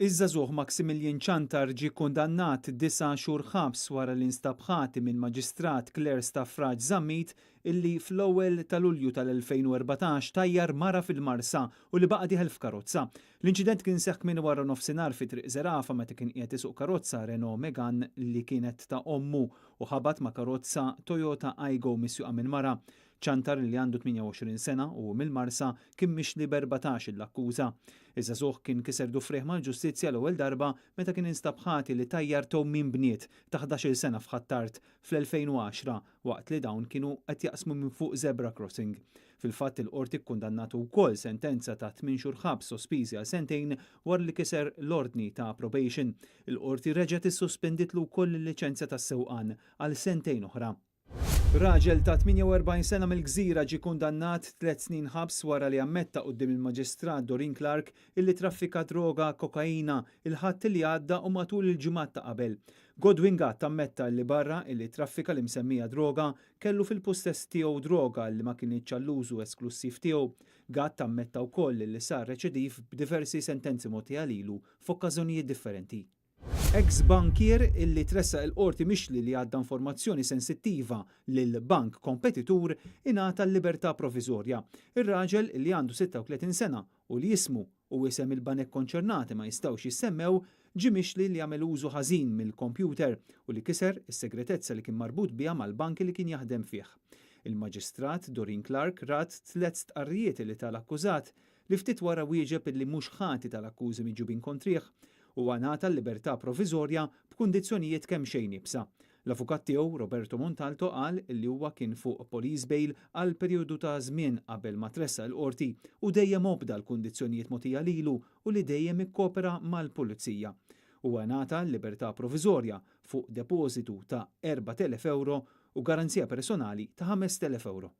Iż-żagħżugħ Maximilian Ċantar ġie kkundannat 9 xhur ħabs wara li nstab ħati mill-Maġistrat Claire Staffraġ Żammit illi fl-ewwel ta' Lulju tal-2014 tajjar mara fil-Marsa u li baqa' dieħel f'karozza. L-inċident kien seħħ kmieni wara nofsinhar fi triq Żerafa meta kien qiegħed isuq karozza Renault Megane li kienet ta' ommu u ħabat ma' karozza Toyota Aygo misjuqa minn mara. Ċantar li għandu 28 sena u mill-Marsa kien mixli b'14 l-akkuża. Iż-żagħżugħ kien kiser dufrieħ mal-ġustizzja l-ewwel darba meta kien instab ħati li tajjar towmin bniet ta' 11-il sena f'Ħattart fl-2010 waqt li dawn kienu qed jaqsmu minn fuq zebra crossing. Fil-fatt il-qorti kkundannatu wkoll sentenza ta' 8 xhur ħabs sospiżi għal sentejn wara li kiser l-ordni ta' probation. Il-qorti reġgħet issospenditlu wkoll il-liċenzja tas-sewqan għal sentejn oħra. Raġel ta' 48 sena mill-Gżira ġie kundannat 3 snin ħabs wara li ammetta quddiem il-Maġistrat Doreen Clark illi traffika droga kokaina il-ħadd li għadda u matul il-ġimgħat ta' qabel. Godwin Gatt ammetta li barra illi traffika li msemmija droga kellu fil-possess tiegħu droga li ma kienx għall-użu esklusiv tiegħu. Gatt ammetta wkoll li sar reċidiv b'diversi sentenzi mogħtija lilu f'okkażjonijiet differenti. Ex-bankier illi tressaq il-qorti mixli li għadda informazzjoni sensittiva lil bank kompetitur ingħata l-libertà proviżorja. Ir-raġel li għandu 36 sena u li jismu u isem il-banek konċernati ma jistgħux jissemmew ġie mixli li għamel użu ħażin mill-kompjuter u li kiser is-segretezza li kien marbut biha mal-bank li kien jaħdem fih. Il-Maġistrat Doreen Clark rat 3 stqarrijiet li tal-akkużat li ftit wara wieġeb illi mhux ħati tal-akkużi miġubin kontrih u għanata l-libertà proviżorja b'kundizzjonijiet kemm xejn ibsa. L-avukat tiegħu Roberto Montalto qal li huwa kien fuq police bail għal perjodu ta' żmien qabel ma tressa l-qorti u dejjem obda l-kundizzjonijiet mogħtija lilu u li dejjem ikkopera mal-pulizija. U għanata l-libertà proviżorja fuq depożitu ta' 4,000 euro u garanzija personali ta' 5,000 euro.